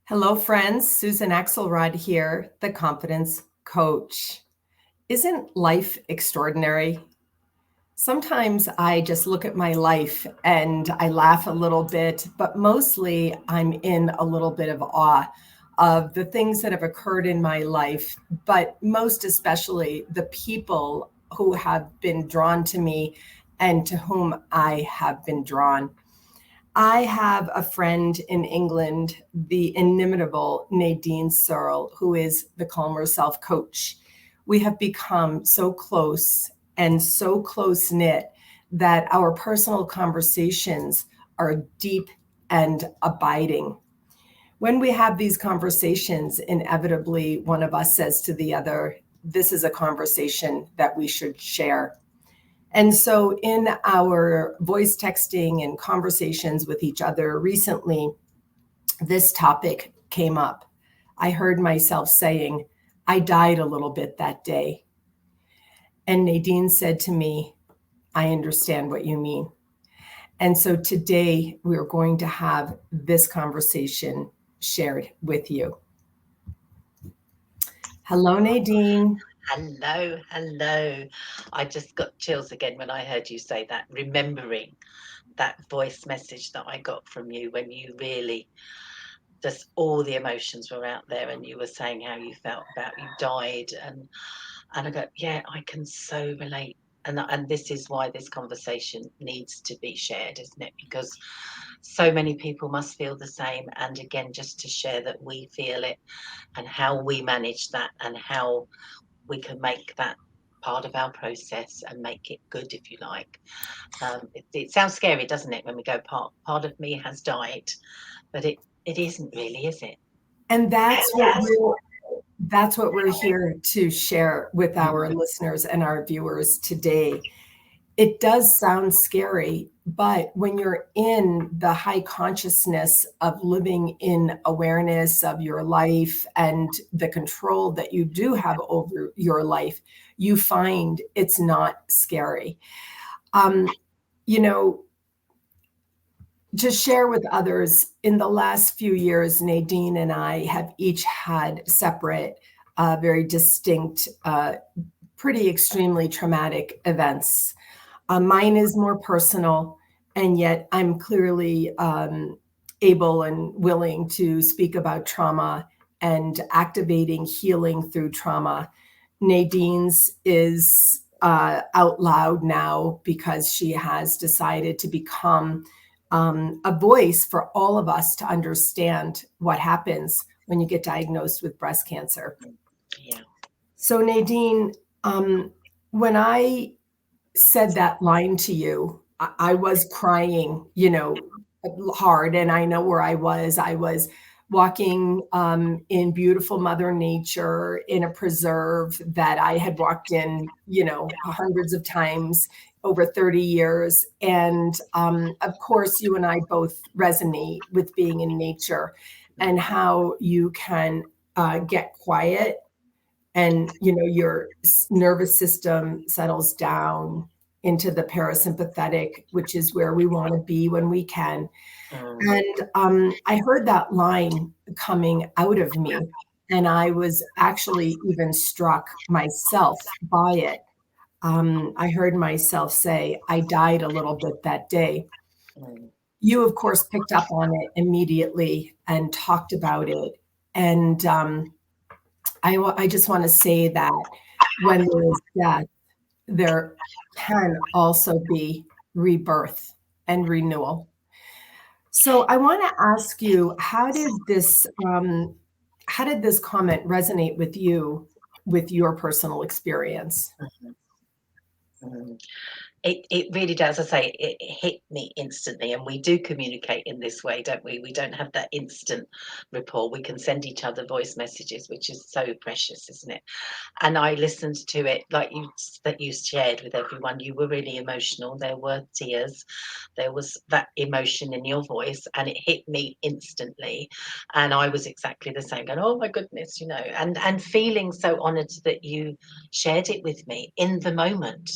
Hello, friends. Susan Axelrod here, the confidence coach. Isn't life extraordinary? Sometimes I just look at my life and I laugh a little bit, but mostly I'm in a little bit of awe of the things that have occurred in my life, but most especially the people who have been drawn to me and to whom I have been drawn. I have a friend in England, the inimitable Nadine Searle, who is the Calmer Self coach. We have become so close and so close knit that our personal conversations are deep and abiding. When we have these conversations, inevitably one of us says to the other, "This is a conversation that we should share." And so, in our voice texting and conversations with each other recently, this topic came up. I heard myself saying, "I died a little bit that day." And Nadine said to me, "I understand what you mean." And so today we're going to have this conversation shared with you. Hello, Nadine. Hello, hello. I just got chills again when I heard you say that, remembering that voice message that I got from you when you really just all the emotions were out there and you were saying how you felt about you died and I go, yeah, I can so relate. And this is why this conversation needs to be shared, isn't it? Because so many people must feel the same. And again, just to share that we feel it and how we manage that and how we can make that part of our process and make it good, if you like. It sounds scary, doesn't it, when we go part of me has died, but it isn't really, is it? And that's what we're here to share with our listeners and our viewers today. It does sound scary, but when you're in the high consciousness of living in awareness of your life and the control that you do have over your life, you find it's not scary. Um, you know, to share with others, in the last few years, Nadine and I have each had separate, very distinct, pretty extremely traumatic events. Mine is more personal, and yet I'm clearly able and willing to speak about trauma and activating healing through trauma. Nadine's is out loud now because she has decided to become a voice for all of us to understand what happens when you get diagnosed with breast cancer. Yeah. So, Nadine, when I said that line to you, I was crying, hard. And I know where I was. I was walking in beautiful Mother Nature in a preserve that I had walked in, hundreds of times over 30 years. And of course, you and I both resonate with being in nature and how you can get quiet and your nervous system settles down into the parasympathetic, which is where we want to be when we can. Mm. And I heard that line coming out of me, and I was actually even struck myself by it. I heard myself say, "I died a little bit that day." Mm. You, of course, picked up on it immediately and talked about it. And I just want to say that when there is death, there can also be rebirth and renewal. So I want to ask you, how did this comment resonate with you with your personal experience? Mhm. Mm. It really does. I say it hit me instantly, and we do communicate in this way, don't we? We don't have that instant rapport. We can send each other voice messages, which is so precious, isn't it? And I listened to it like you shared with everyone. You were really emotional. There were tears. There was that emotion in your voice, and it hit me instantly. And I was exactly the same, going, "Oh my goodness," and feeling so honoured that you shared it with me in the moment.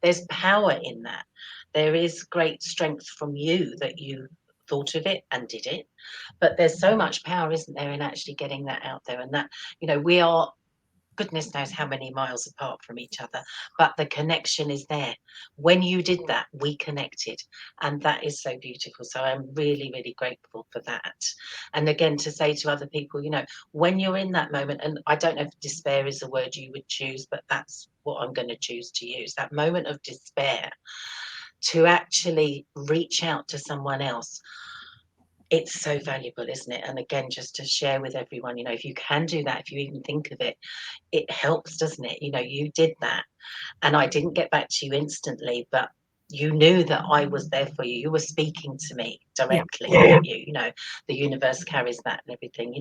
There's power in that. There is great strength from you that you thought of it and did it. But there's so much power, isn't there, in actually getting that out there. And that, we are, goodness knows how many miles apart from each other, but the connection is there. When you did that, we connected, and that is so beautiful. So I'm really, really grateful for that. And again, to say to other people, when you're in that moment, and I don't know if despair is a word you would choose, but that's what I'm going to choose to use, that moment of despair, to actually reach out to someone else. It's so valuable, isn't it? And again, just to share with everyone, if you can do that, if you even think of it, it helps, doesn't it? You did that, and I didn't get back to you instantly, but you knew that I was there for you. You were speaking to me directly, weren't you? The universe carries that and everything.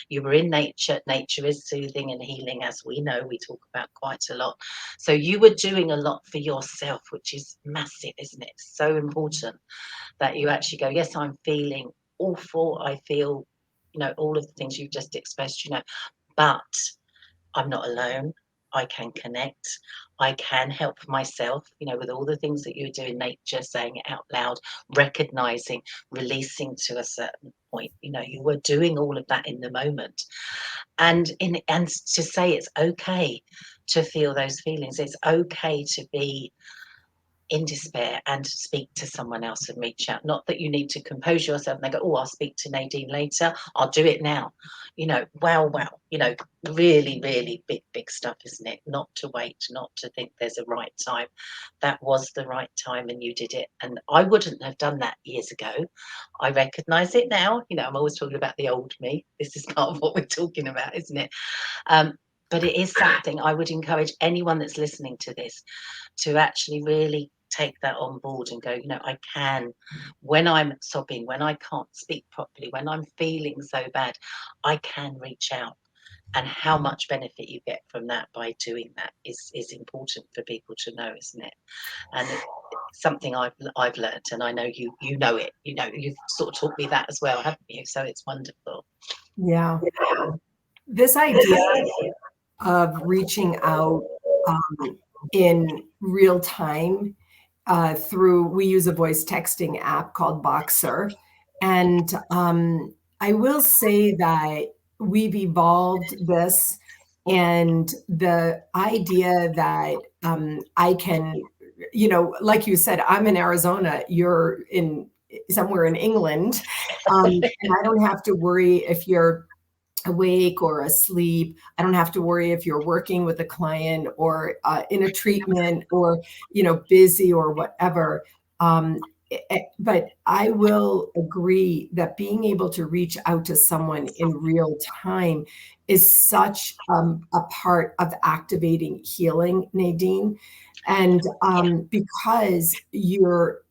You were in nature. Nature is soothing and healing, as we know, we talk about quite a lot. So you were doing a lot for yourself, which is massive, isn't it? So important that you actually go, yes, I'm feeling awful. I feel, all of the things you've just expressed, but I'm not alone. I can connect. I can help myself, with all the things that you do in nature, saying it out loud, recognizing, releasing to a certain point. You were doing all of that in the moment. And to say it's okay to feel those feelings. It's okay to be in despair and speak to someone else and reach out. Not that you need to compose yourself and they go, oh, I'll speak to Nadine later. I'll do it now. Wow. Really, really big stuff, isn't it? Not to wait, not to think there's a right time. That was the right time and you did it. And I wouldn't have done that years ago. I recognize it now. I'm always talking about the old me. This is part of what we're talking about, isn't it? But it is something I would encourage anyone that's listening to this to actually really take that on board and go, I can, when I'm sobbing, when I can't speak properly, when I'm feeling so bad, I can reach out. And how much benefit you get from that by doing that is important for people to know, isn't it? And it's something I've learned, and I know you know it. You've sort of taught me that as well, haven't you? So it's wonderful. Yeah. This idea of reaching out in real time we use a voice texting app called Boxer. And I will say that we've evolved this, and the idea that I can, like you said, I'm in Arizona, you're in somewhere in England, and I don't have to worry if you're awake or asleep. I don't have to worry if you're working with a client or in a treatment or, busy or whatever. But I will agree that being able to reach out to someone in real time is such a part of activating healing, Nadine. And because you're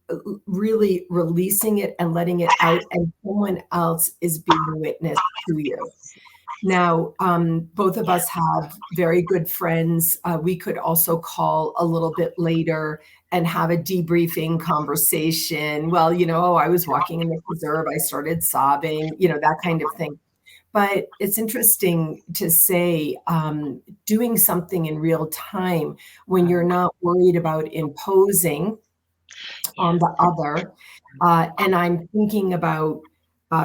really releasing it and letting it out, and someone else is being witness to you. Now, both of us have very good friends. We could also call a little bit later and have a debriefing conversation. Well, I was walking in the preserve, I started sobbing, that kind of thing. But it's interesting to say, doing something in real time when you're not worried about imposing on the other. And I'm thinking about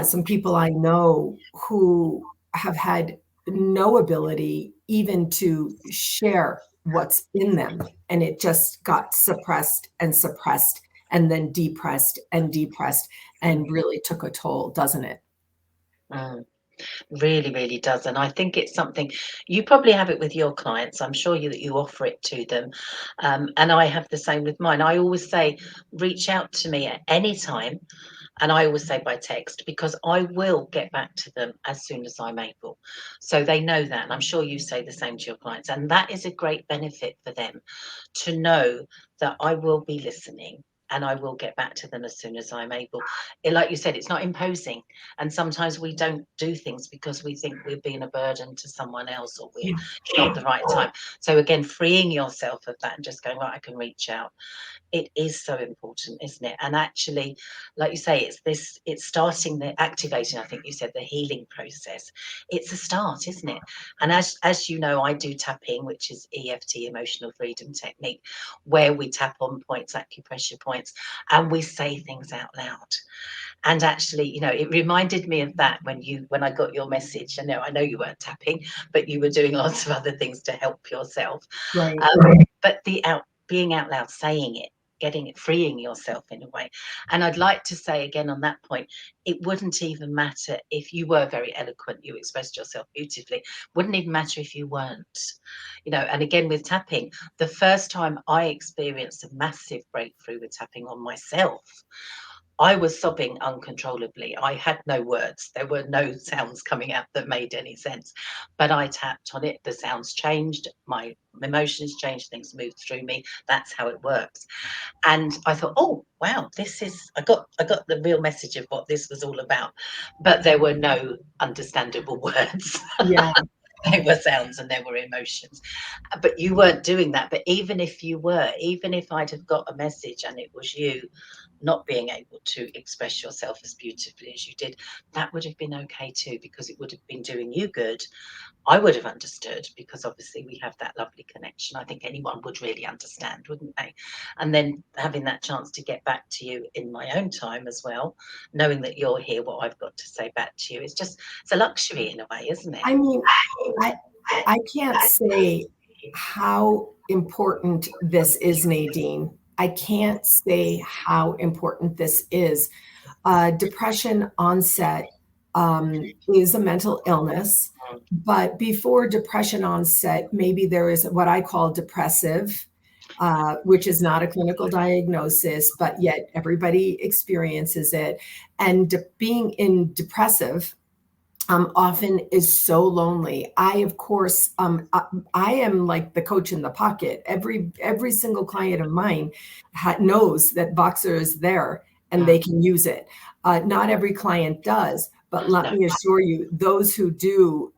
some people I know who have had no ability even to share what's in them. And it just got suppressed and then depressed and really took a toll, doesn't it? Really, really does. And I think it's something you probably have it with your clients. I'm sure that you offer it to them. And I have the same with mine. I always say, reach out to me at any time. And I always say by text, because I will get back to them as soon as I'm able. So they know that. And I'm sure you say the same to your clients. And that is a great benefit for them to know that I will be listening and I will get back to them as soon as I'm able. Like you said, it's not imposing. And sometimes we don't do things because we think we're being a burden to someone else, or it's not the right time. So again, freeing yourself of that and just going, right, I can reach out. It is so important, isn't it? And actually, like you say, it's starting the activating, I think you said, the healing process. It's a start, isn't it? And as you know, I do tapping, which is EFT, emotional freedom technique, where we tap on points, acupressure points, points, and we say things out loud. And actually, it reminded me of that when I got your message. I know you weren't tapping, but you were doing lots of other things to help yourself. Right. But being out loud, saying it, getting it, freeing yourself in a way. And I'd like to say again on that point, it wouldn't even matter if you were very eloquent, you expressed yourself beautifully, wouldn't even matter if you weren't. And again with tapping, the first time I experienced a massive breakthrough with tapping on myself, I was sobbing uncontrollably. I had no words. There were no sounds coming out that made any sense. But I tapped on it. The sounds changed. My emotions changed. Things moved through me. That's how it works. And I thought, oh wow, I got the real message of what this was all about. But there were no understandable words. Yeah. There were sounds and there were emotions. But you weren't doing that. But even if you were, even if I'd have got a message and it was you not being able to express yourself as beautifully as you did, that would have been okay too, because it would have been doing you good. I would have understood, because obviously we have that lovely connection. I think anyone would really understand, wouldn't they? And then having that chance to get back to you in my own time as well, knowing that you'll hear what I've got to say back to you, it's a luxury in a way, isn't it? I mean, I can't say how important this is, Nadine. I can't say how important this is. Depression onset is a mental illness, but before depression onset, maybe there is what I call depressive, which is not a clinical diagnosis, but yet everybody experiences it. And being in depressive often is so lonely. Of course, I am like the coach in the pocket. Every single client of mine knows that Voxer is there and they can use it. Not every client does, but let me assure you, those who do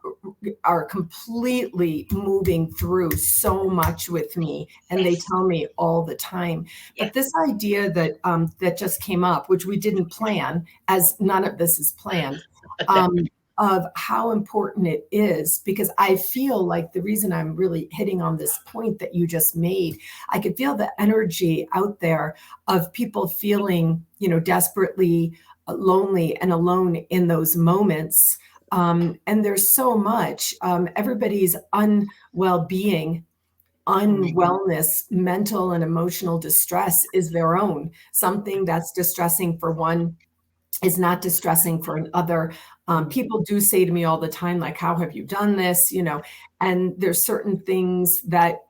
are completely moving through so much with me, and they tell me all the time. But this idea that that just came up, which we didn't plan, as none of this is planned, of how important it is, because I feel like the reason I'm really hitting on this point that you just made, I could feel the energy out there of people feeling, desperately lonely and alone in those moments. And there's so much, everybody's unwell-being, unwellness, mental and emotional distress is their own. Something that's distressing for one is not distressing for another. People do say to me all the time, like, how have you done this? And there's certain things that,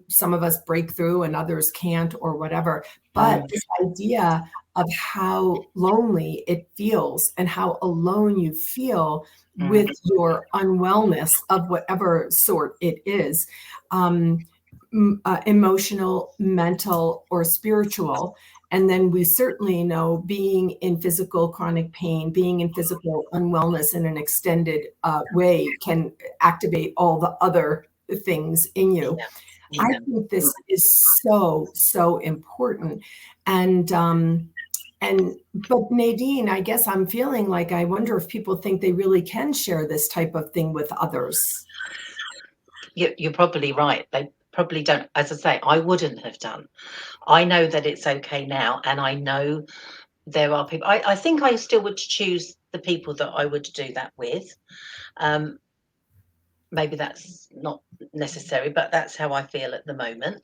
some of us break through and others can't, or whatever. But this idea of how lonely it feels and how alone you feel with your unwellness of whatever sort it is, emotional, mental, or spiritual. And then we certainly know being in physical chronic pain, being in physical unwellness in an extended way can activate all the other things in you. I think this is so, so important. And but Nadine, I guess I'm feeling like, I wonder if people think they really can share this type of thing with others. You're probably right. They probably don't. As I say, I wouldn't have done. I know that it's okay now, and I know there are people. I think I still would choose the people that I would do that with. Maybe that's not necessary, but that's how I feel at the moment.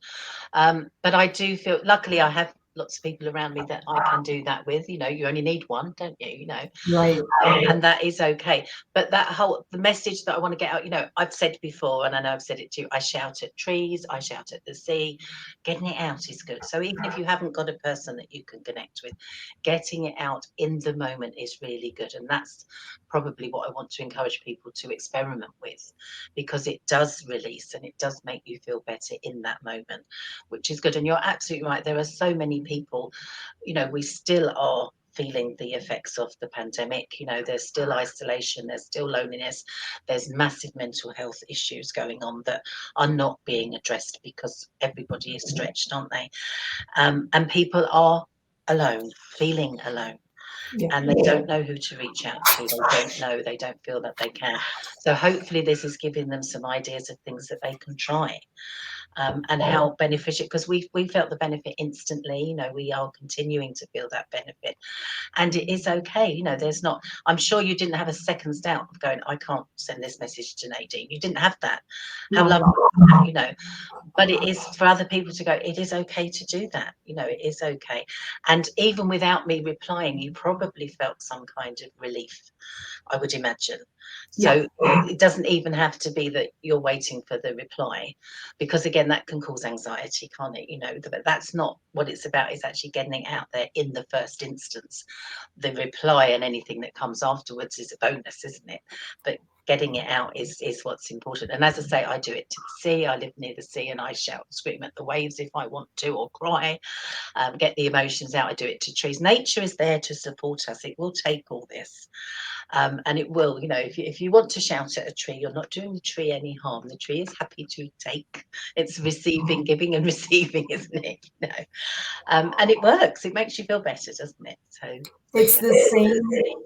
But I do feel, luckily, I have lots of people around me that I can do that with. You only need one, don't you? Right. And that is okay. But the message that I want to get out, I've said before, and I know I've said it too, I shout at trees, I shout at the sea. Getting it out is good. So even if you haven't got a person that you can connect with, getting it out in the moment is really good. And that's probably what I want to encourage people to experiment with, because it does release and it does make you feel better in that moment, which is good. And you're absolutely right. There are so many people, we still are feeling the effects of the pandemic. There's still isolation, there's still loneliness, there's massive mental health issues going on that are not being addressed because everybody is stretched, aren't they? And people are alone, feeling alone. And they don't know who to reach out to. They don't feel that they can. So hopefully this is giving them some ideas of things that they can try. and how beneficial, because we felt the benefit instantly. You know, we are continuing to feel that benefit, and it is okay. You know, there's not, I'm sure you didn't have a second's doubt of going, I can't send this message to Nadine. You didn't have that. How Not at lovely, all. you know. But it is for other people to go, it is okay to do that. You know, it is okay. And even without me replying, you probably felt some kind of relief, I would imagine. Yeah. So it doesn't even have to be that you're waiting for the reply, because again, that can cause anxiety, can't it? You know, but that's not what it's about. It's actually getting it out there in the first instance. The reply and anything that comes afterwards is a bonus, isn't it? But getting it out is what's important. And as I say, I do it to the sea. I live near the sea, and I shout and scream at the waves if I want to, or cry, get the emotions out. I do it to trees. Nature is there to support us. It will take all this. And it will, you know, if you want to shout at a tree, you're not doing the tree any harm. The tree is happy to take. It's receiving, giving and receiving, isn't it? You know, and it works. It makes you feel better, doesn't it? So It's yeah. the same.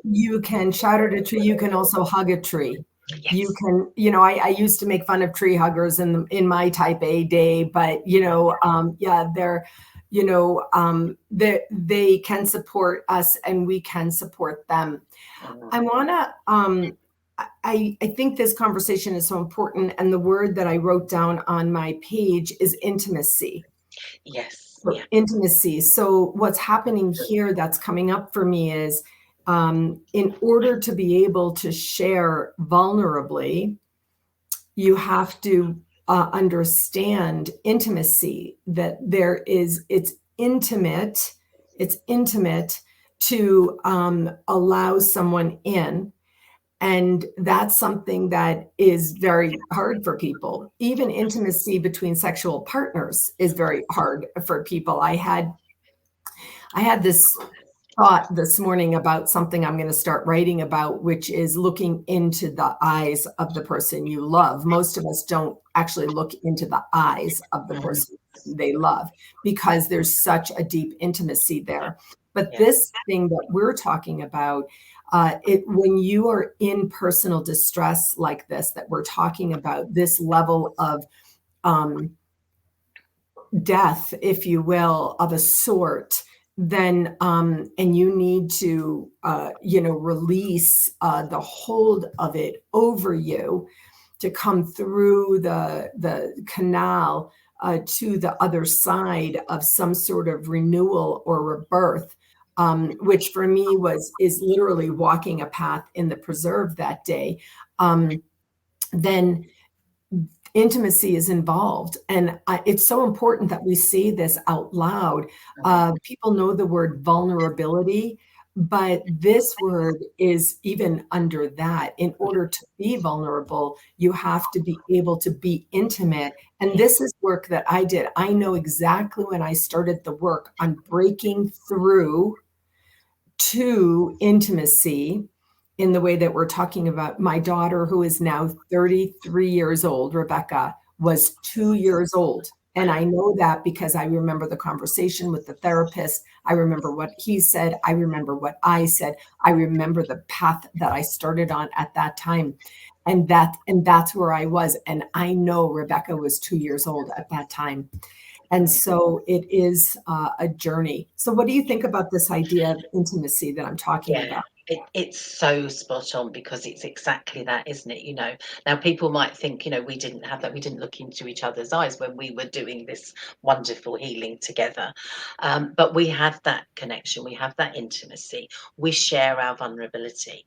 You can shout at a tree. You can also hug a tree. Yes. You can, you know, I used to make fun of tree huggers in my type A day, but you know, yeah, they're, you know, they can support us and we can support them. I want to, I think this conversation is so important. And the word that I wrote down on my page is intimacy. Yes. So Yeah. intimacy. So what's happening here that's coming up for me is in order to be able to share vulnerably, you have to understand intimacy, that it's intimate to allow someone in. And that's something that is very hard for people. Even intimacy between sexual partners is very hard for people. I had this thought this morning about something I'm going to start writing about, which is looking into the eyes of the person you love. Most of us don't actually look into the eyes of the person they love because there's such a deep intimacy there. But this thing that we're talking about, when you are in personal distress like this, that we're talking about, this level of death, if you will, of a sort, then and you need to release the hold of it over you to come through the canal to the other side of some sort of renewal or rebirth, which for me is literally walking a path in the preserve that day. Then intimacy is involved. And it's so important that we say this out loud. People know the word vulnerability, but this word is even under that. In order to be vulnerable, you have to be able to be intimate. And this is work that I did. I know exactly when I started the work on breaking through to intimacy in the way that we're talking about. My daughter, who is now 33 years old, Rebecca, was 2 years old. And I know that because I remember the conversation with the therapist. I remember what he said. I remember what I said. I remember the path that I started on at that time. And that's where I was. And I know Rebecca was 2 years old at that time. And so it is a journey. So what do you think about this idea of intimacy that I'm talking about? It's so spot on, because it's exactly that, isn't it? You know, now people might think, you know, we didn't have that, we didn't look into each other's eyes when we were doing this wonderful healing together. But we have that connection, we have that intimacy, we share our vulnerability.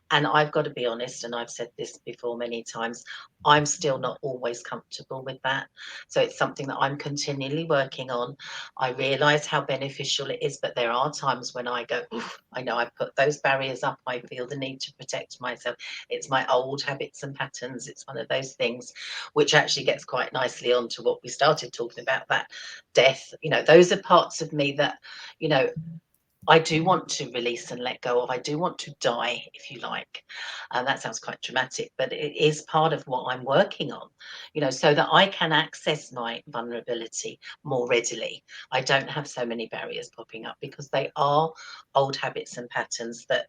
And I've got to be honest, and I've said this before many times, I'm still not always comfortable with that. So it's something that I'm continually working on. I realize how beneficial it is, but there are times when I go, oof, I know I've put those barriers up. I feel the need to protect myself. It's my old habits and patterns. It's one of those things which actually gets quite nicely onto what we started talking about, that death. You know, those are parts of me that, you know, I do want to release and let go of. I do want to die, if you like. And that sounds quite dramatic, but it is part of what I'm working on, so that I can access my vulnerability more readily. I don't have so many barriers popping up because they are old habits and patterns that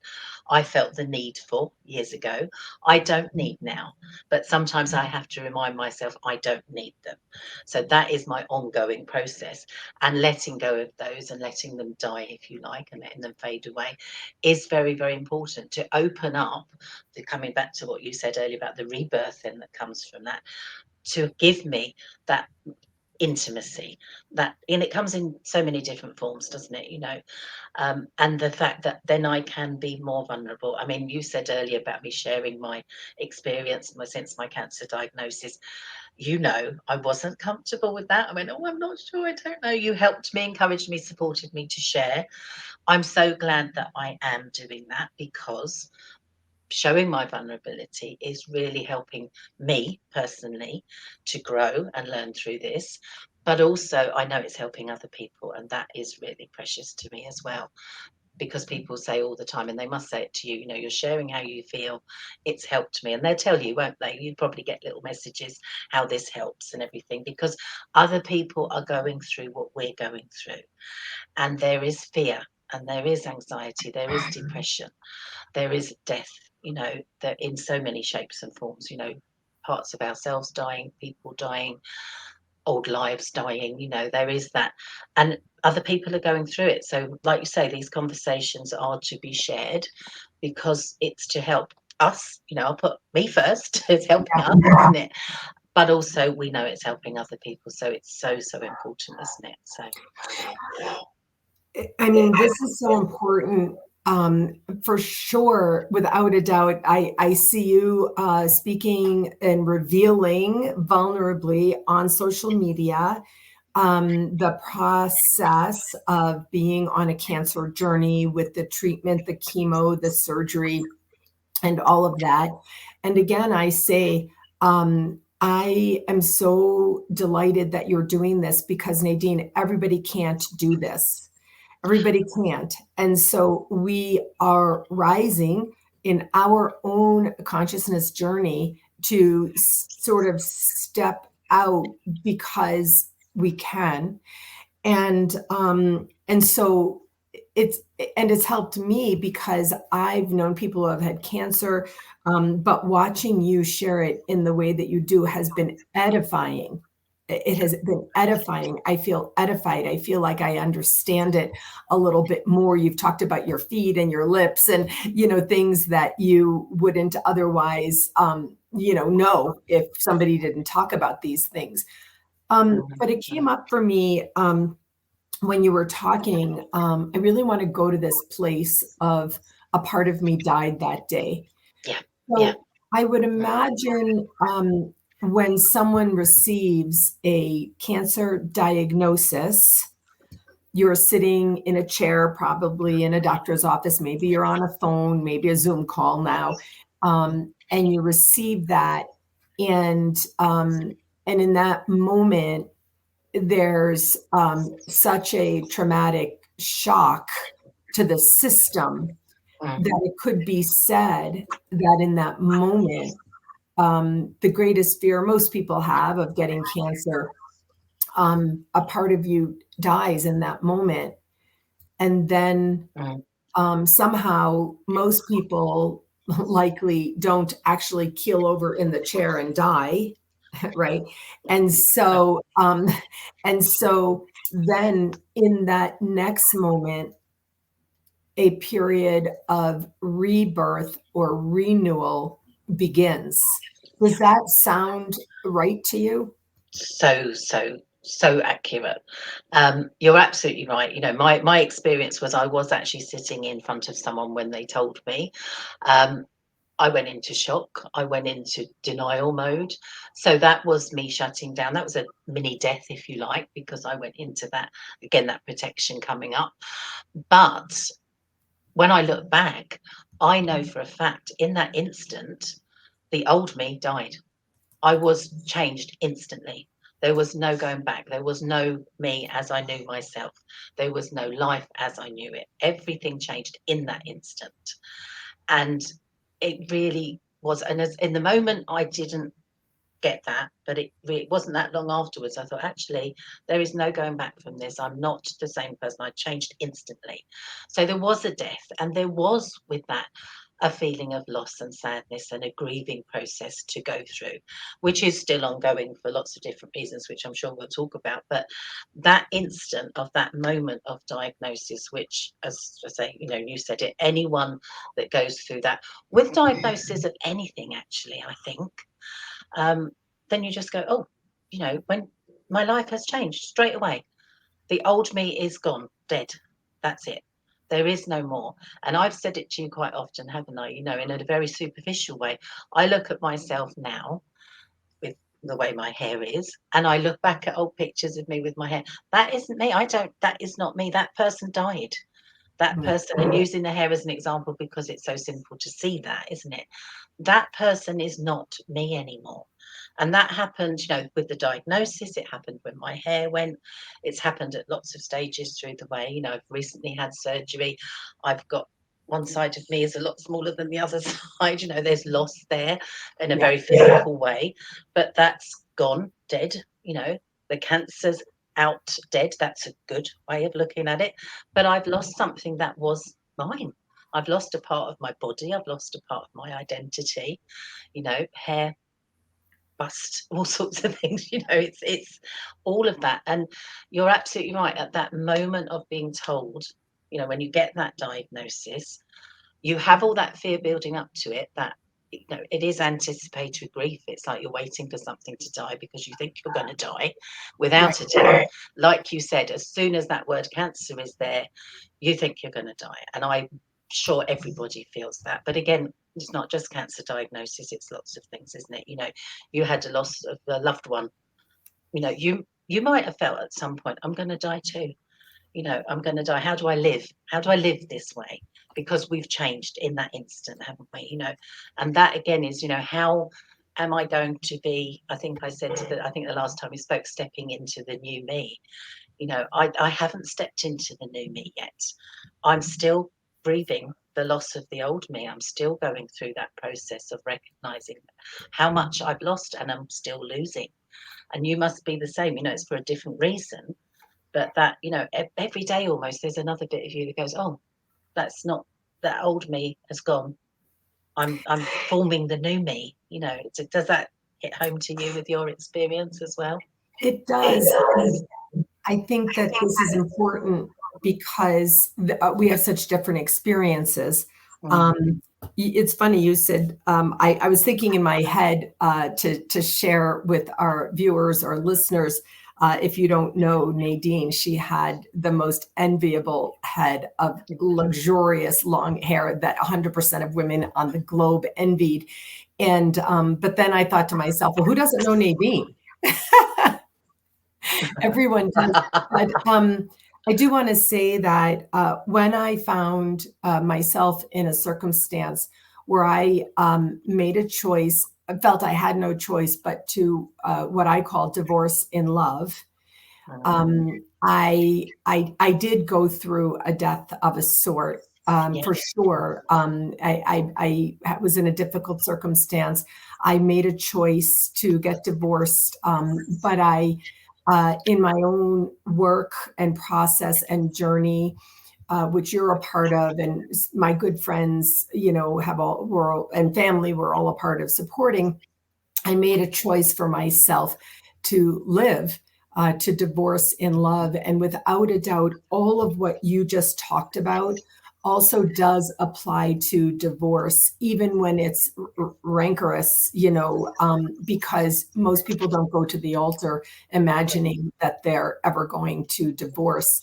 I felt the need for years ago. I don't need now, but sometimes I have to remind myself I don't need them. So that is my ongoing process, and letting go of those and letting them die, if you like, and letting them fade away is very, very important to open up, to coming back to what you said earlier about the rebirth then that comes from that, to give me that intimacy, and it comes in so many different forms, doesn't it, and the fact that then I can be more vulnerable. I mean, you said earlier about me sharing my experience since my cancer diagnosis. I wasn't comfortable with that. I went, oh, I'm not sure, I don't know. You helped me, encouraged me, supported me to share. I'm so glad that I am doing that, because showing my vulnerability is really helping me personally to grow and learn through this. But also, I know it's helping other people, and that is really precious to me as well, because people say all the time, and they must say it to you, you're sharing how you feel. It's helped me. And they'll tell you, won't they? You probably get little messages how this helps and everything, because other people are going through what we're going through. And there is fear, and there is anxiety, there is depression, there is death, that in so many shapes and forms, parts of ourselves dying, people dying, old lives dying, there is that. And other people are going through it. So, like you say, these conversations are to be shared, because it's to help us. I'll put me first. It's helping us, isn't it? But also, we know it's helping other people. So it's so, so important, isn't it? So, I mean, this is so important. For sure, without a doubt, I see you speaking and revealing vulnerably on social media the process of being on a cancer journey with the treatment, the chemo, the surgery, and all of that. And again, I say, I am so delighted that you're doing this, because Nadine, everybody can't do this. Everybody can't. And so we are rising in our own consciousness journey to sort of step out because we can. And so it's helped me, because I've known people who have had cancer, but watching you share it in the way that you do has been edifying. It has been edifying. I feel edified. I feel like I understand it a little bit more. You've talked about your feet and your lips, and things that you wouldn't otherwise know if somebody didn't talk about these things. But it came up for me when you were talking. I really want to go to this place of a part of me died that day. yeah, So yeah. I would imagine when someone receives a cancer diagnosis, you're sitting in a chair, probably in a doctor's office, maybe you're on a phone, maybe a Zoom call now, and you receive that. And in that moment, there's such a traumatic shock to the system that it could be said that in that moment, the greatest fear most people have of getting cancer, a part of you dies in that moment. And then somehow most people likely don't actually keel over in the chair and die. Right. And so then in that next moment, a period of rebirth or renewal begins. Does that sound right to you? So accurate. You're absolutely right. My experience was, I was actually sitting in front of someone when they told me. I went into shock. I went into denial mode. So that was me shutting down. That was a mini death, if you like, because I went into that, again, that protection coming up. But when I look back, I know for a fact in that instant, the old me died. I was changed instantly. There was no going back. There was no me as I knew myself. There was no life as I knew it. Everything changed in that instant. And it really was. And as in the moment, I didn't get that, but it wasn't that long afterwards I thought, actually, there is no going back from this. I'm not the same person. I changed instantly. So there was a death, and there was with that a feeling of loss and sadness and a grieving process to go through, which is still ongoing for lots of different reasons, which I'm sure we'll talk about. But that instant of that moment of diagnosis, which, as I say, you said it, anyone that goes through that with diagnosis of anything, actually, I think, then you just go, oh, when my life has changed straight away. The old me is gone, dead. That's it. There is no more. And I've said it to you quite often, haven't I? In a very superficial way. I look at myself now with the way my hair is, and I look back at old pictures of me with my hair. That isn't me. That is not me. That person died. That person, and using the hair as an example because it's so simple to see that, isn't it? That person is not me anymore. And that happened, with the diagnosis. It happened when my hair went. It's happened at lots of stages through the way. I've recently had surgery. I've got one side of me is a lot smaller than the other side. There's loss there in a very physical way, but that's gone, dead. The cancer's out, dead. That's a good way of looking at it. But I've lost something that was mine. I've lost a part of my body. I've lost a part of my identity. Hair, bust, all sorts of things. It's all of that. And you're absolutely right. At that moment of being told, when you get that diagnosis, you have all that fear building up to it, that it is anticipatory grief. It's like you're waiting for something to die because you think you're going to die without a doubt. Like you said, as soon as that word cancer is there, you think you're going to die. And I'm sure everybody feels that. But again, it's not just cancer diagnosis, it's lots of things, isn't it? You had a loss of a loved one. You might have felt at some point, I'm going to die too. I'm going to die. How do I live? How do I live this way? Because we've changed in that instant, haven't we? And that again is, how am I going to be? I think I said I think the last time we spoke, stepping into the new me. I haven't stepped into the new me yet. I'm still grieving the loss of the old me. I'm still going through that process of recognizing how much I've lost, and I'm still losing. And you must be the same. It's for a different reason. But that, every day almost there's another bit of you that goes, oh, that's not, that old me has gone. I'm forming the new me. Does that hit home to you with your experience as well? It does. I think that this is important because we have such different experiences. It's funny you said, I was thinking in my head to share with our viewers or listeners. If you don't know Nadine, she had the most enviable head of luxurious long hair that 100% of women on the globe envied. And but then I thought to myself, well, who doesn't know Nadine? Everyone does. But I do want to say that when I found myself in a circumstance where I made a choice, I felt I had no choice but to what I call divorce in love. I did go through a death of a sort, for sure. I was in a difficult circumstance. I made a choice to get divorced, but I, in my own work and process and journey, which you're a part of, and my good friends, and family were all a part of supporting, I made a choice for myself to live, to divorce in love. And without a doubt, all of what you just talked about also does apply to divorce, even when it's rancorous, because most people don't go to the altar imagining that they're ever going to divorce.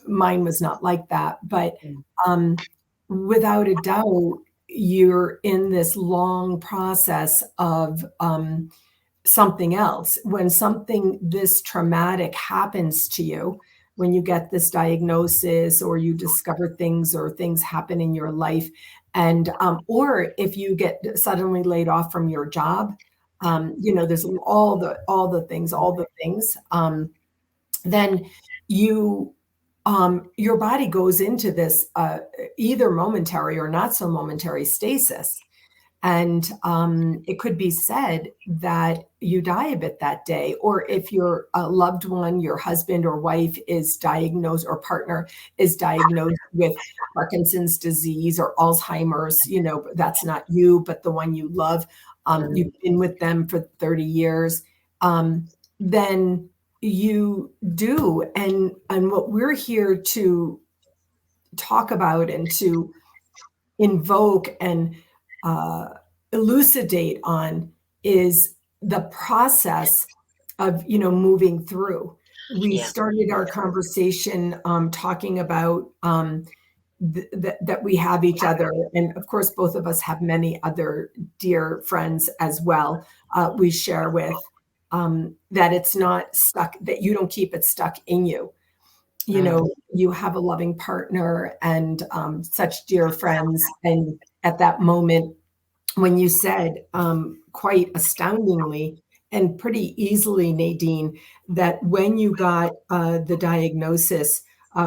Mine was not like that, but without a doubt, you're in this long process of something else. When something this traumatic happens to you, when you get this diagnosis or you discover things or things happen in your life, and or if you get suddenly laid off from your job, There's all the things. Then you your body goes into this either momentary or not so momentary stasis. And it could be said that you die a bit that day, or if your loved one, your husband or wife is diagnosed, or partner is diagnosed with Parkinson's disease or Alzheimer's, that's not you, but the one you love, you've been with them for 30 years, then you do. And what we're here to talk about and to invoke and elucidate on is the process of moving through. We started our conversation talking about that we have each other, and of course both of us have many other dear friends as well, we share with, that it's not stuck, that you don't keep it stuck in you. You have a loving partner and such dear friends. And at that moment, when you said quite astoundingly and pretty easily, Nadine, that when you got the diagnosis,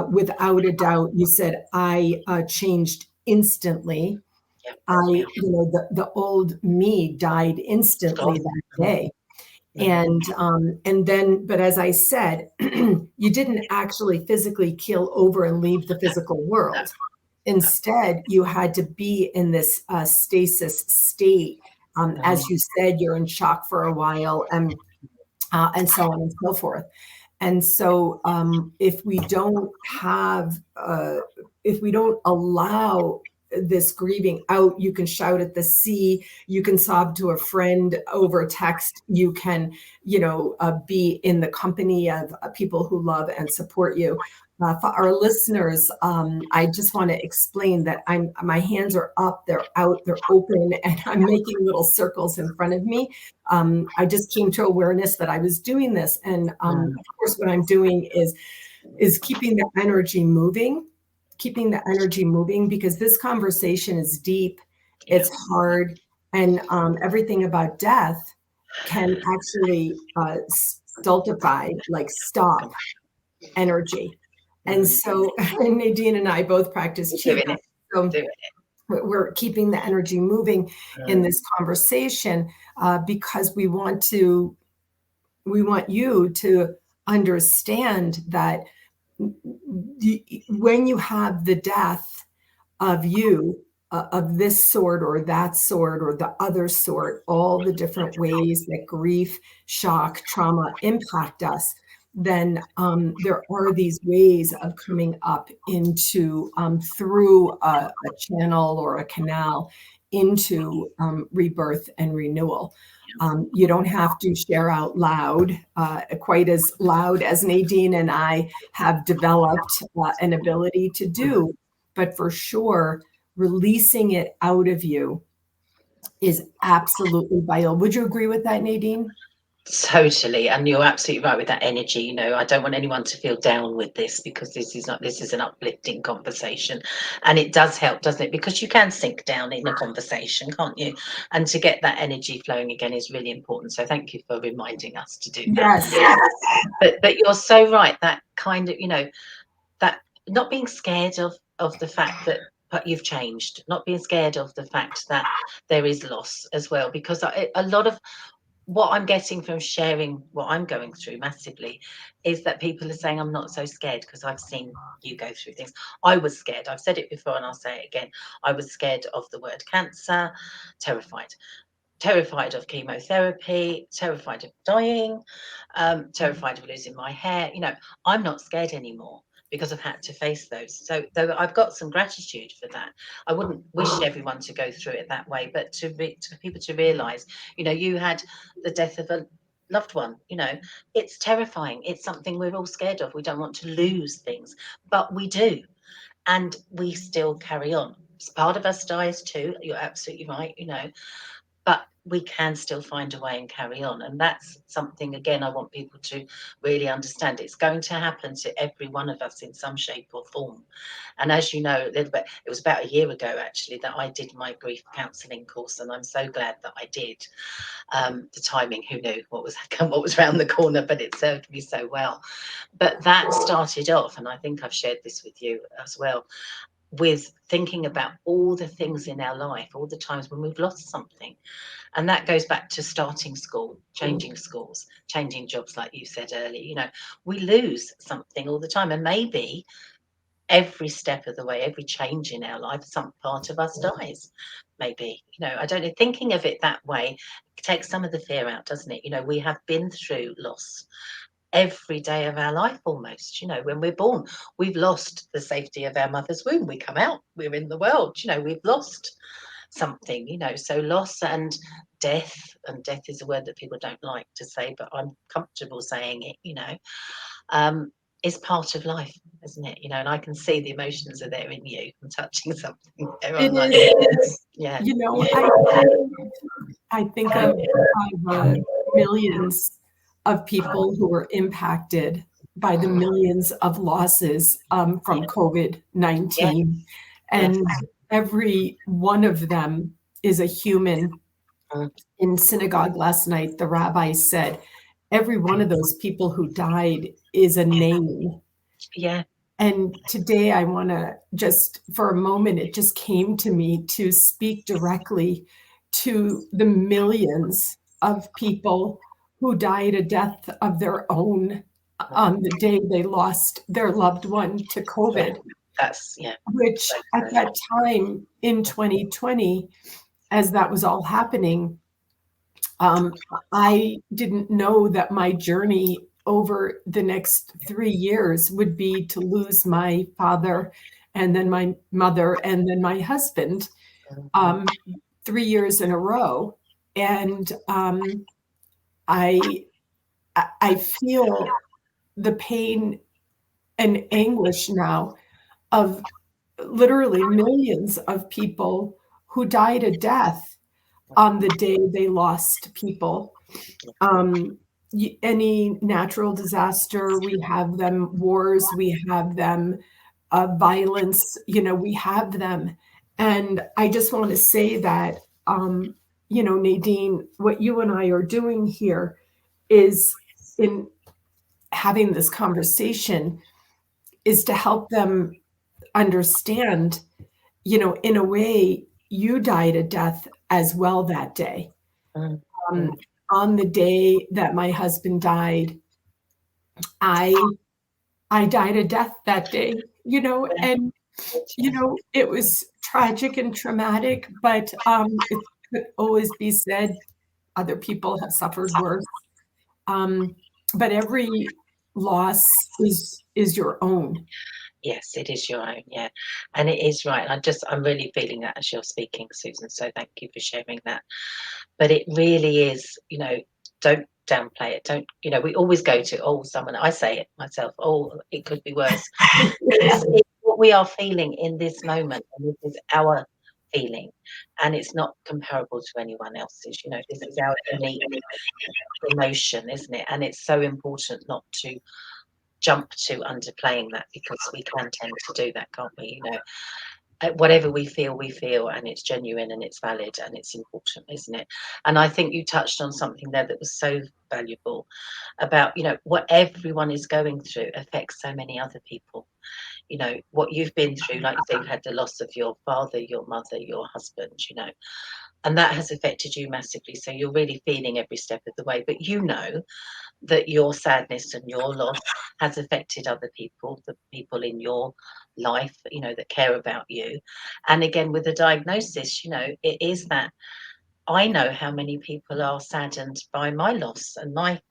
without a doubt, you said, I changed instantly. The old me died instantly that day. And then, but as I said, you didn't actually physically kill over and leave the physical world. Instead, you had to be in this stasis state. As you said, you're in shock for a while, and so on and so forth. And so if we don't allow this grieving out, you can shout at the sea, you can sob to a friend over text, you can, be in the company of people who love and support you. For our listeners, I just want to explain that my hands are up, they're out, they're open, and I'm making little circles in front of me. I just came to awareness that I was doing this. And of course, what I'm doing is keeping the energy moving, because this conversation is deep, it's hard, and everything about death can actually stultify, like stop energy. And so Nadine and I both practice Qigong. So we're keeping the energy moving in this conversation because we want you to understand that when you have the death of you, of this sort or that sort or the other sort, all the different ways that grief, shock, trauma impact us, then there are these ways of coming up into through a channel or a canal into rebirth and renewal. You don't have to share out loud, quite as loud as Nadine and I have developed an ability to do, but for sure, releasing it out of you is absolutely vital. Would you agree with that, Nadine? Totally, and you're absolutely right with that energy. I don't want anyone to feel down with this, because this is an uplifting conversation, and it does help, doesn't it? Because you can sink down in a conversation, can't you? And to get that energy flowing again is really important. So thank you for reminding us to do that. Yes. But you're so right. That kind of, that not being scared of the fact that you've changed, not being scared of the fact that there is loss as well, because a lot of what I'm getting from sharing what I'm going through massively is that people are saying, I'm not so scared because I've seen you go through things. I was scared. I've said it before and I'll say it again. I was scared of the word cancer, terrified of chemotherapy, terrified of dying, terrified of losing my hair. I'm not scared anymore, because I've had to face those. So though I've got some gratitude for that, I wouldn't wish everyone to go through it that way, but to people to realize, you had the death of a loved one, it's terrifying. It's something we're all scared of. We don't want to lose things, but we do. And we still carry on. Part of us dies too. You're absolutely right, but we can still find a way and carry on. And that's something, again, I want people to really understand. It's going to happen to every one of us in some shape or form. And as you know, a little bit, it was about a year ago actually that I did my grief counselling course, and I'm so glad that I did. The timing, who knew what was around the corner, but it served me so well. But that started off, and I think I've shared this with you as well, with thinking about all the things in our life, all the times when we've lost something. And that goes back to starting school, changing schools, changing jobs, like you said earlier. You know, we lose something all the time. And maybe every step of the way, every change in our life, some part of us dies. Maybe, you know, I don't know, thinking of it that way takes some of the fear out, doesn't it? You know, we have been through loss every day of our life almost. You know, when we're born, we've lost the safety of our mother's womb. We come out, we're in the world, you know, we've lost something, you know. So loss and death is a word that people don't like to say, but I'm comfortable saying it, you know, is part of life, isn't it? You know, and I can see the emotions are there in you. I'm touching something there. I'm It like, is, yeah, you know, I think of the millions of people who were impacted by the millions of losses from yeah, COVID-19. yes, And every one of them is a human. mm, In synagogue last night, the rabbi said, every one of those people who died is a name. yeah, And today I want to just, for a moment, it just came to me to speak directly to the millions of people who died a death of their own on the day they lost their loved one to yeah. COVID, That's yeah, which so at true. that time in 2020, as that was all happening, I didn't know that my journey over the next 3 years would be to lose my father and then my mother and then my husband, Mhm. um, 3 years in a row. And I, I feel the pain and anguish now of literally millions of people who died a death on the day they lost people. Um, any natural disaster, we have them, wars, we have them, violence, you know, we have them. And I just want to say that, you know, Nadine, what you and I are doing here is in having this conversation is to help them understand, you know, in a way, you died a death as well that day. Mm, mm, Um, on the day that my husband died, I I died a death that day, you know, yeah, and you yeah. know, it was tragic and traumatic, but it could always be said other people have suffered worse. Um, but every loss is your own. Yes, it is your own, yeah. And it is right. I'm really feeling that as you're speaking, Susan. So thank you for sharing that. But it really is, you know, don't downplay it. Don't, you know, we always go to, oh, someone, I say it myself, oh, it could be worse. It's what we are feeling in this moment, and this is our feeling, and it's not comparable to anyone else's. You know, this is our unique emotion, isn't it? And it's so important not to jump to underplaying that, because we can tend to do that, can't we? You know, whatever we feel, and it's genuine and it's valid and it's important, isn't it? And I think you touched on something there that was so valuable about, you know, what everyone is going through affects so many other people. You know, what you've been through, like you say, you've had the loss of your father, your mother, your husband, you know, and that has affected you massively. So you're really feeling every step of the way. But you know that your sadness and your loss has affected other people, the people in your life, you know, that care about you. And again, with the diagnosis, you know, it is that I know how many people are saddened by my loss and my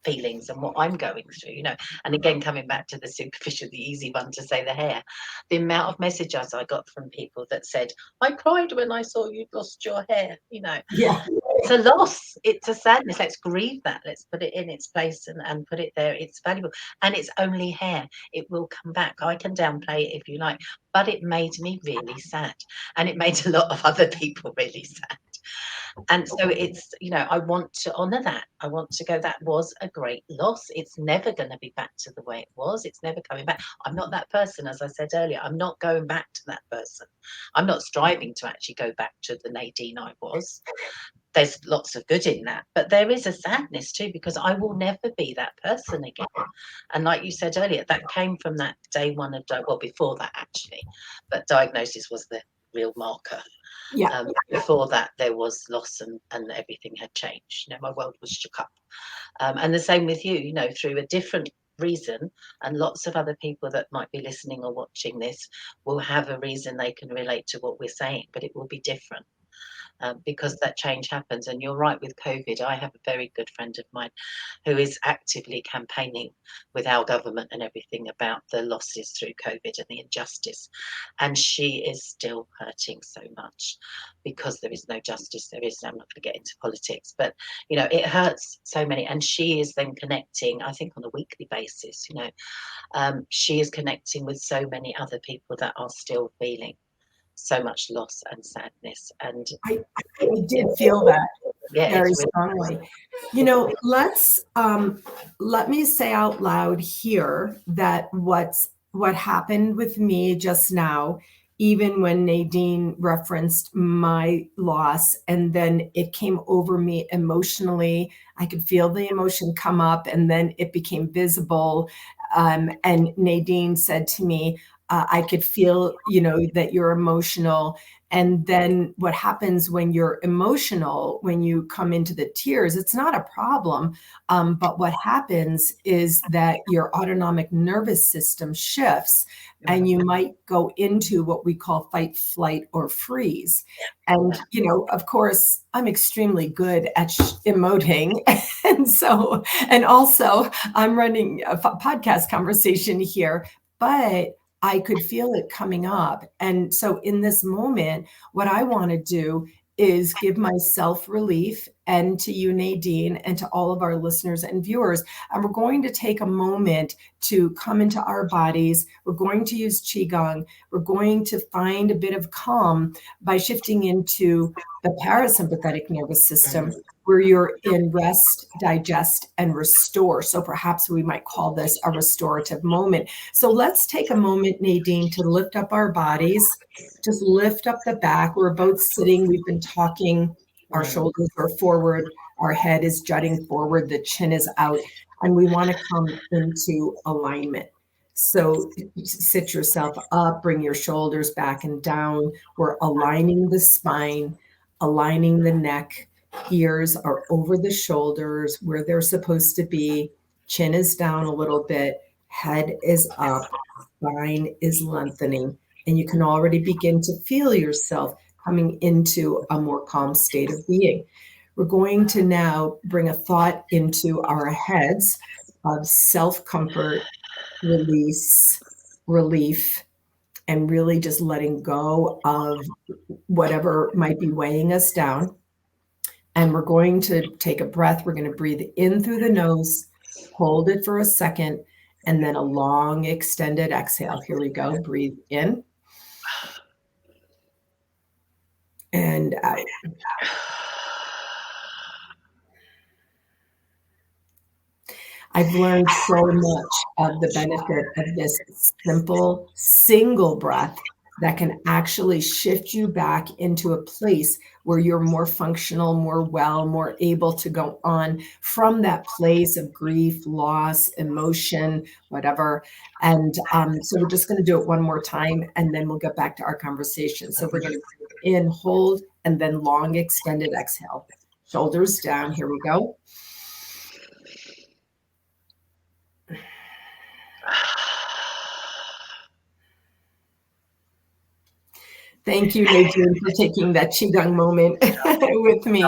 feelings and what I'm going through, you know. And again, coming back to the superficial, the easy one to say, the hair, the amount of messages I got from people that said, I cried when I saw you'd lost your hair, you know. Yeah. It's a loss, it's a sadness. Let's grieve that, let's put it in its place and put it there. It's valuable, and it's only hair. It will come back. I can downplay it if you like, but it made me really sad, and it made a lot of other people really sad. And so it's, I want to honor that. I want to go, that was a great loss. It's never going to be back to the way it was. It's never coming back. I'm not that person, as I said earlier. I'm not going back to that person. I'm not striving to actually go back to the Nadine I was. There's lots of good in that, but there is a sadness too, because I will never be that person again. And like you said earlier, that came from that day one of, well, before that actually, but diagnosis was the real marker. Yeah. Before that, there was loss, and everything had changed. My world was shook up. And the same with you, through a different reason. And lots of other people that might be listening or watching this will have a reason they can relate to what we're saying, but it will be different. Because that change happens. And you're right, with COVID, I have a very good friend of mine who is actively campaigning with our government and everything about the losses through COVID and the injustice. And she is still hurting so much because there is no justice. I'm not going to get into politics, but, it hurts so many. And she is then connecting, I think, on a weekly basis, she is connecting with so many other people that are still feeling so much loss and sadness. And I did feel that yeah, very it's really strongly. Let me say out loud here that what happened with me just now, even when Nadine referenced my loss, and then it came over me emotionally. I could feel the emotion come up, and then it became visible. And Nadine said to me, I could feel, that you're emotional. And then what happens when you're emotional, when you come into the tears, it's not a problem. But what happens is that your autonomic nervous system shifts, and you might go into what we call fight, flight, or freeze. And, of course, I'm extremely good at emoting. And also I'm running a podcast conversation here, but I could feel it coming up. And so in this moment, what I want to do is give myself relief, and to you, Nadine, and to all of our listeners and viewers. And we're going to take a moment to come into our bodies. We're going to use Qigong. We're going to find a bit of calm by shifting into the parasympathetic nervous system, where you're in rest, digest, and restore. So perhaps we might call this a restorative moment. So let's take a moment, Nadine, to lift up our bodies. Just lift up the back. We're both sitting. We've been talking. Our shoulders are forward. Our head is jutting forward. The chin is out. And we want to come into alignment. So sit yourself up, bring your shoulders back and down. We're aligning the spine, aligning the neck. Ears are over the shoulders where they're supposed to be. Chin is down a little bit. Head is up. Spine is lengthening. And you can already begin to feel yourself coming into a more calm state of being. We're going to now bring a thought into our heads of self-comfort, release, relief, and really just letting go of whatever might be weighing us down. And we're going to take a breath. We're going to breathe in through the nose, hold it for a second, and then a long extended exhale. Here we go. Breathe in and out. I've learned so much of the benefit of this simple single breath that can actually shift you back into a place where you're more functional, more well, more able to go on from that place of grief, loss, emotion, whatever. And so we're just going to do it one more time, and then we'll get back to our conversation. So we're going to breathe in, hold, and then long extended exhale. Shoulders down. Here we go. Thank you, Nadine, for taking that Qigong moment with me.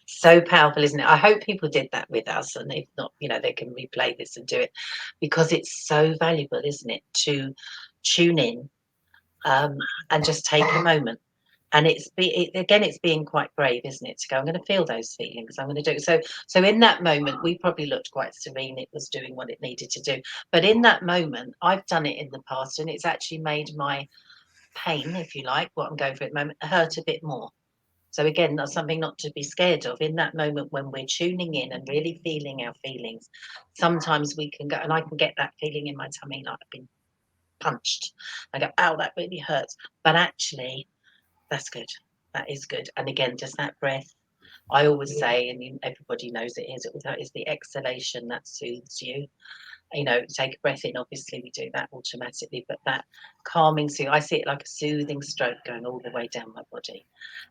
So powerful, isn't it? I hope people did that with us, and if not, they can replay this and do it, because it's so valuable, isn't it, to tune in and just take a moment. And it's being quite brave, isn't it, to go, I'm going to feel those feelings, I'm going to do it. So in that moment, we probably looked quite serene. It was doing what it needed to do. But in that moment, I've done it in the past, and it's actually made my pain, if you like, what I'm going through at the moment, hurt a bit more. So again, that's something not to be scared of. In that moment when we're tuning in and really feeling our feelings, sometimes we can go, and I can get that feeling in my tummy like I've been punched. I go, ow, that really hurts. But actually, that's good. That is good. And again, just that breath. I always say, and everybody knows it is the exhalation that soothes you. Take a breath in, obviously we do that automatically, but that calming, I see it like a soothing stroke going all the way down my body.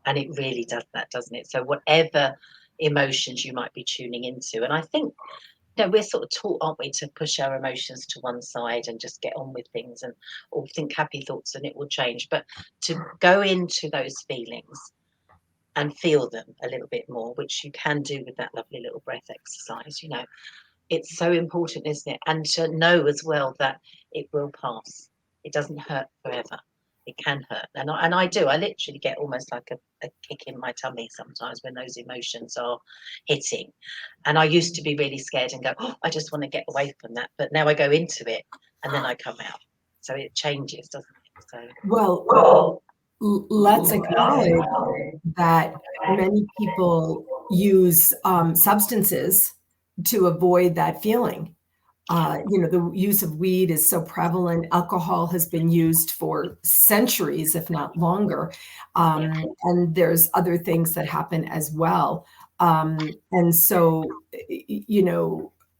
And it really does that, doesn't it? So whatever emotions you might be tuning into, and I think, we're sort of taught, aren't we, to push our emotions to one side and just get on with things and or think happy thoughts and it will change. But to go into those feelings and feel them a little bit more, which you can do with that lovely little breath exercise, it's so important, isn't it? And to know as well that it will pass. It doesn't hurt forever. It can hurt. And I do. I literally get almost like a kick in my tummy sometimes when those emotions are hitting. And I used to be really scared and go, oh, I just want to get away from that. But now I go into it and then I come out. So it changes, doesn't it? So Well, let's acknowledge that many people use substances to avoid that feeling. The use of weed is so prevalent. Alcohol has been used for centuries, if not longer. And there's other things that happen as well. And so,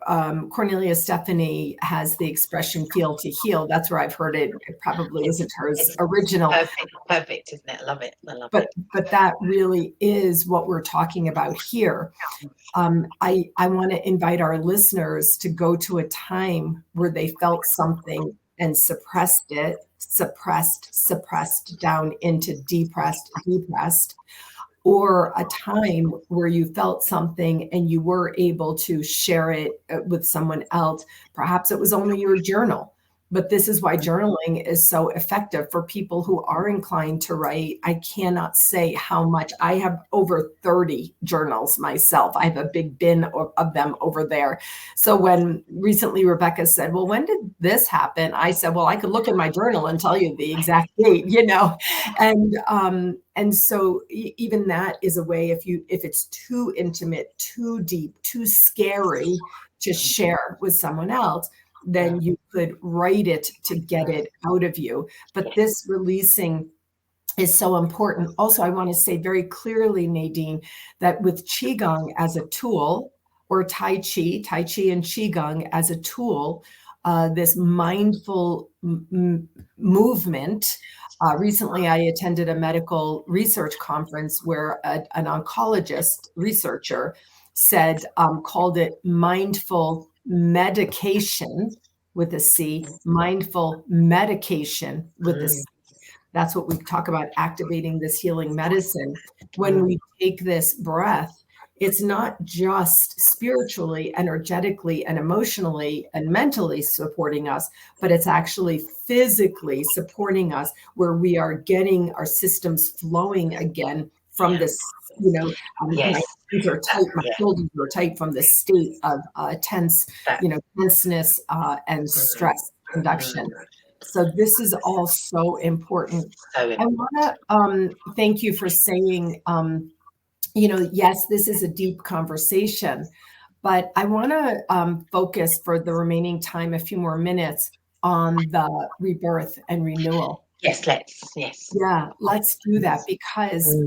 Cornelia Stephanie has the expression "feel to heal." That's where I've heard it. It probably isn't hers original. Perfect, isn't it? I love it. But that really is what we're talking about here. I want to invite our listeners to go to a time where they felt something and suppressed down into depressed, or a time where you felt something and you were able to share it with someone else. Perhaps it was only your journal. But this is why journaling is so effective for people who are inclined to write. I cannot say how much. I have over 30 journals myself. I have a big bin of them over there. So when recently Rebecca said, well, when did this happen? I said, well, I could look in my journal and tell you the exact date, And so even that is a way, if it's too intimate, too deep, too scary to share with someone else, then you could write it to get it out of you. But this releasing is so important. Also, I want to say very clearly, Nadine, that with Qigong as a tool, or Tai Chi and Qigong as a tool, this mindful movement. Recently, I attended a medical research conference where an oncologist researcher called it mindful medication with a C, mindful medication with a C. That's what we talk about, activating this healing medicine. When we take this breath, it's not just spiritually, energetically, and emotionally and mentally supporting us, but it's actually physically supporting us, where we are getting our systems flowing again from this, my hands are tight, my shoulders are tight from the state of tenseness and stress induction. So this is all so important. I want to thank you for saying, yes, this is a deep conversation, but I want to focus for the remaining time, a few more minutes, on the rebirth and renewal. Yes, let's do that, because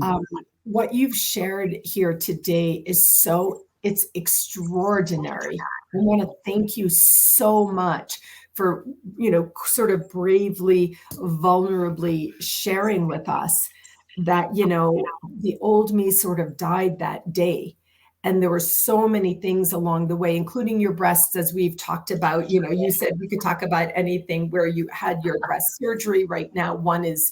what you've shared here today is it's extraordinary. I want to thank you so much for, sort of bravely, vulnerably sharing with us that, the old me sort of died that day. And there were so many things along the way, including your breasts, as we've talked about. You said we could talk about anything where you had your breast surgery. Right now, one is,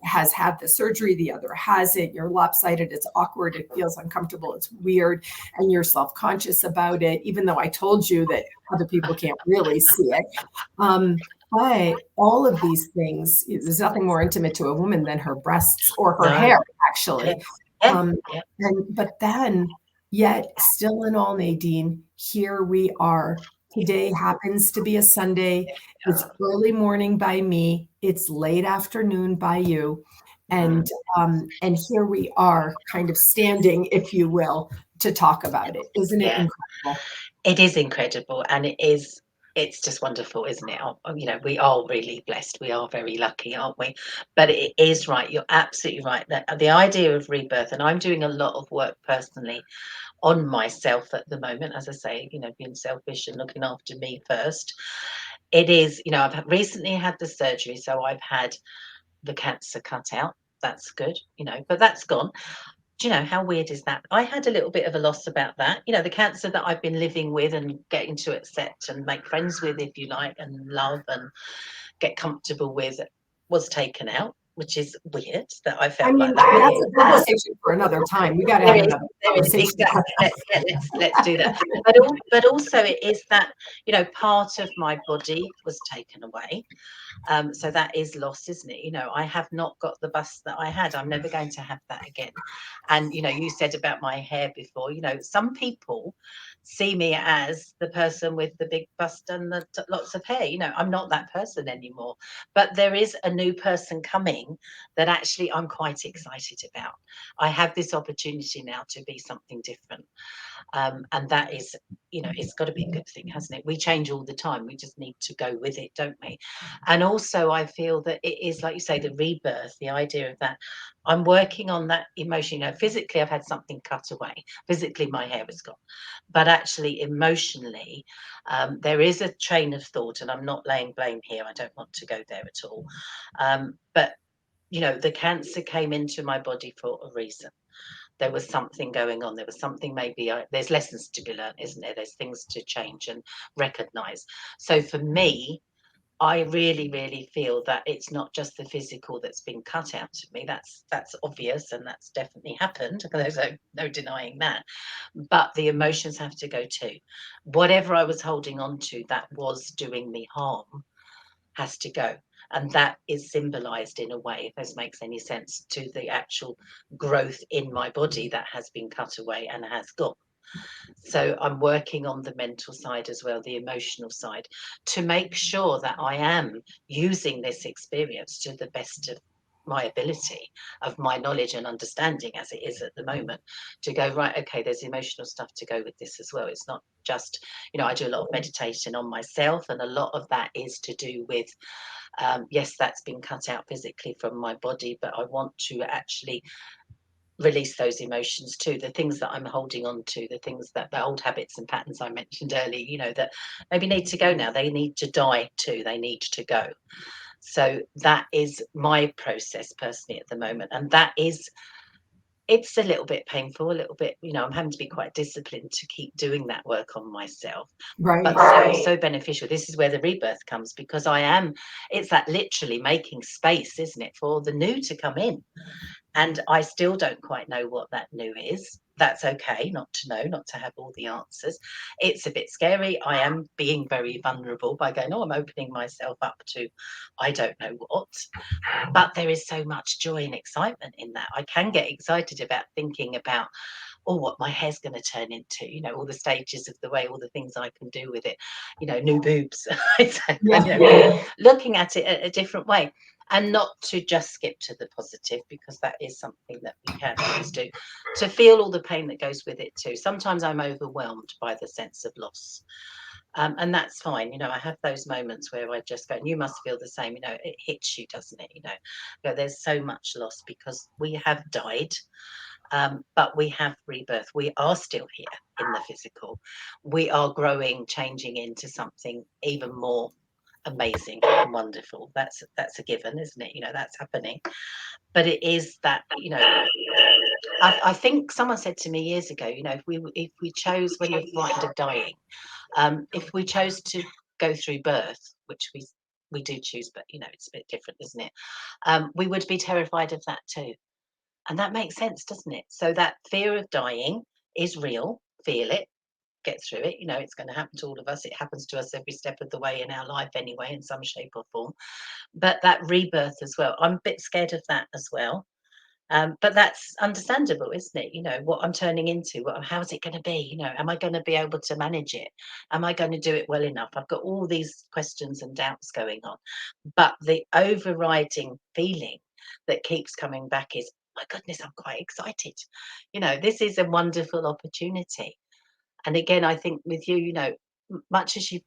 has had the surgery, the other hasn't. You're lopsided, it's awkward, it feels uncomfortable, it's weird, and you're self-conscious about it, even though I told you that other people can't really see it. But all of these things, there's nothing more intimate to a woman than her breasts or her hair, actually. But then, yet, still in all, Nadine, here we are. Today happens to be a Sunday. It's early morning by me. It's late afternoon by you. And here we are kind of standing, if you will, to talk about it. Isn't it incredible? It is incredible, and it's just wonderful, isn't it? You know, we are really blessed. We are very lucky, aren't we? But it is right. You're absolutely right. That the idea of rebirth, and I'm doing a lot of work personally on myself at the moment, as I say, you know, being selfish and looking after me first. It is, you know, I've recently had the surgery, so I've had the cancer cut out. That's good, you know, but that's gone. Do you know how weird is that? I had a little bit of a loss about that. You know, the cancer that I've been living with and getting to accept and make friends with, if you like, and love and get comfortable with was taken out, which is weird that I I felt mean, like that. that's a conversation for another time. We got to have another There is conversation. exactly. Let's do that. But also it is that, you know, part of my body was taken away. So that is loss, isn't it? You know, I have not got the bust that I had. I'm never going to have that again. And, you know, you said about my hair before, you know, some people see me as the person with the big bust and the lots of hair. You know, I'm not that person anymore. But there is a new person coming that actually I'm quite excited about. I have this opportunity now to be something different. And that is, you know, it's got to be a good thing, hasn't it? We change all the time. We just need to go with it, don't we? And also, I feel that it is, like you say, the rebirth, the idea of that. I'm working on that emotion. You know, physically, I've had something cut away. Physically, my hair is gone. But actually, emotionally, there is a train of thought, and I'm not laying blame here. I don't want to go there at all. But, you know, the cancer came into my body for a reason. There was something going on. There was something, maybe there's lessons to be learned, isn't there? There's things to change and recognize. So for me, I really, really feel that it's not just the physical that's been cut out of me. That's obvious, and that's definitely happened. There's no denying that. But the emotions have to go too. Whatever I was holding on to that was doing me harm has to go. And that is symbolized in a way, if this makes any sense, to the actual growth in my body that has been cut away and has gone. So I'm working on the mental side as well, the emotional side, to make sure that I am using this experience to the best of my ability, of my knowledge and understanding as it is at the moment, to go, right, okay, there's emotional stuff to go with this as well. It's not just, you know, I do a lot of meditation on myself, and a lot of that is to do with, yes, that's been cut out physically from my body, but I want to actually release those emotions too, the things that I'm holding on to, the things that the old habits and patterns I mentioned earlier, you know, that maybe need to go now. They need to die too. They need to go. So that is my process personally at the moment. And that is, it's a little bit painful, a little bit, you know, I'm having to be quite disciplined to keep doing that work on myself. Right. But so beneficial. This is where the rebirth comes, because it's that literally making space, isn't it, for the new to come in. And I still don't quite know what that new is. That's okay not to know, not to have all the answers. It's a bit scary. I am being very vulnerable by going, oh, I'm opening myself up to I don't know what. But there is so much joy and excitement in that. I can get excited about thinking about, oh, what my hair's going to turn into, you know, all the stages of the way, all the things I can do with it, you know, new boobs. Looking at it a different way, and not to just skip to the positive, because that is something that we can always do, to feel all the pain that goes with it too. Sometimes I'm overwhelmed by the sense of loss. And that's fine. You know, I have those moments where I just go, and you must feel the same, you know, it hits you, doesn't it? You know, there's so much loss because we have died. But we have rebirth. We are still here in the physical. We are growing, changing into something even more amazing and wonderful. That's a given, isn't it? You know, that's happening. But it is that, you know, I think someone said to me years ago, you know, if we chose, when you're frightened of dying, if we chose to go through birth, which we do choose, but you know, it's a bit different, isn't it? We would be terrified of that too. And that makes sense, doesn't it? So that fear of dying is real. Feel it, get through it. You know, it's going to happen to all of us. It happens to us every step of the way in our life anyway, in some shape or form. But that rebirth as well, I'm a bit scared of that as well. But that's understandable, isn't it? You know, what I'm turning into, how's it going to be? You know, am I going to be able to manage it? Am I going to do it well enough? I've got all these questions and doubts going on. But the overriding feeling that keeps coming back is, my goodness, I'm quite excited. This is a wonderful opportunity. And again, I think with you, much as you've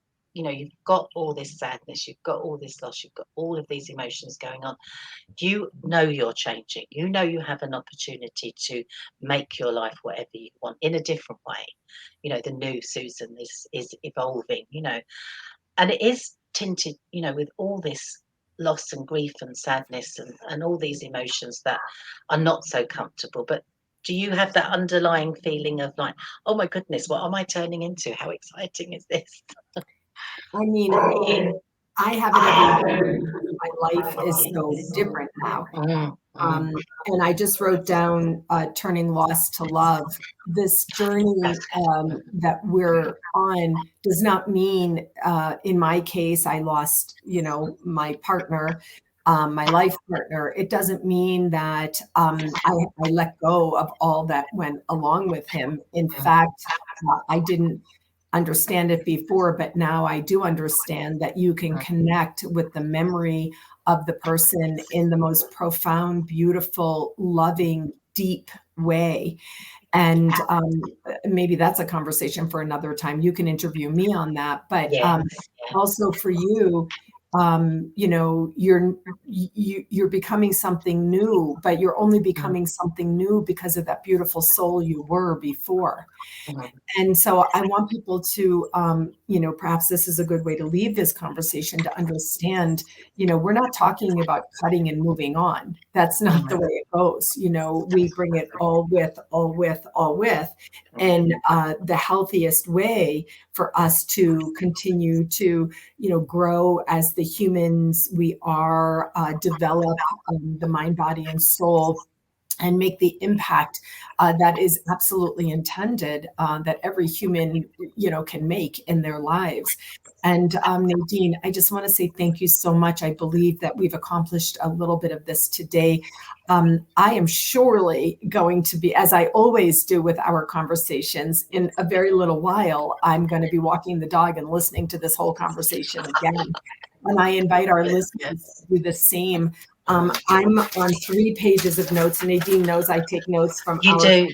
got all this sadness, you've got all this loss, you've got all of these emotions going on, you're changing. You have an opportunity to make your life whatever you want in a different way. The new Susan is evolving, and it is tinted, with all this loss and grief and sadness and all these emotions that are not so comfortable. But do you have that underlying feeling of like, oh my goodness, what am I turning into? How exciting is this? I mean, I have it every day. My life is so different now. And I just wrote down turning loss to love. This journey that we're on does not mean, in my case, I lost, my partner, my life partner. It doesn't mean that I let go of all that went along with him. In fact, I didn't understand it before, but now I do understand that you can connect with the memory of the person in the most profound, beautiful, loving, deep way. And maybe that's a conversation for another time. You can interview me on that. But also for you, you're becoming something new, but you're only becoming something new because of that beautiful soul you were before. And so I want people to, perhaps this is a good way to leave this conversation, to understand, we're not talking about cutting and moving on. That's not the way it goes. We bring it all with, and the healthiest way for us to continue to, grow as the humans we are, develop the mind, body, and soul, and make the impact that is absolutely intended, that every human, can make in their lives. And Nadine, I just want to say thank you so much. I believe that we've accomplished a little bit of this today. I am surely going to be, as I always do with our conversations, in a very little while, I'm going to be walking the dog and listening to this whole conversation again. And I invite our listeners to do the same. I'm on 3 pages of notes. Nadine knows I take notes from you do.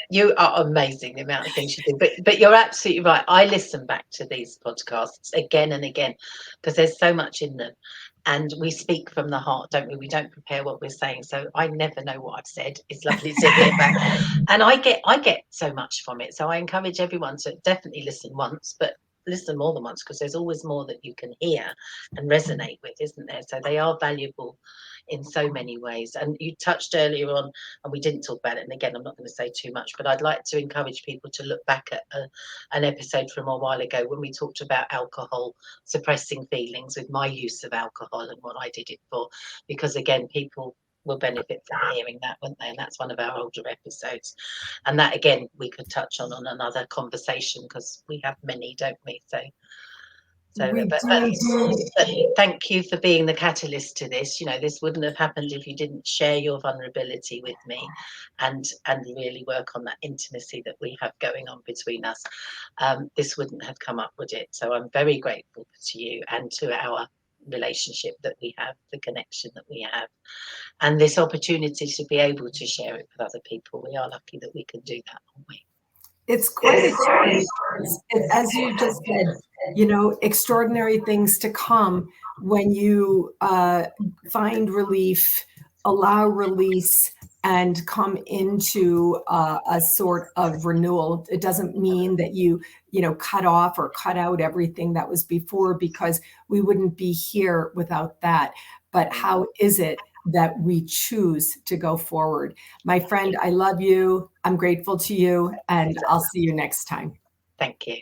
You are amazing, the amount of things you do. But you're absolutely right. I listen back to these podcasts again and again because there's so much in them. And we speak from the heart, don't we? We don't prepare what we're saying. So I never know what I've said. It's lovely to hear back. And I get so much from it. So I encourage everyone to definitely listen once, but listen more than once, because there's always more that you can hear and resonate with, isn't there? So they are valuable in so many ways. And you touched earlier on, and we didn't talk about it, and again, I'm not going to say too much, but I'd like to encourage people to look back at an episode from a while ago when we talked about alcohol suppressing feelings, with my use of alcohol and what I did it for, because again, people will benefit from hearing that, won't they? And that's one of our older episodes, and that again we could touch on another conversation, because we have many, don't we? But thank you for being the catalyst to this. This wouldn't have happened if you didn't share your vulnerability with me, and really work on that intimacy that we have going on between us. This wouldn't have come up, would it? So I'm very grateful to you and to our relationship that we have, the connection that we have, and this opportunity to be able to share it with other people. We are lucky that we can do that, aren't we? It's quite extraordinary. As you just said, extraordinary things to come when you find relief, allow release, and come into a sort of renewal. It doesn't mean that you cut off or cut out everything that was before, because we wouldn't be here without that. But how is it that we choose to go forward? My friend, I love you. I'm grateful to you, and I'll see you next time. Thank you.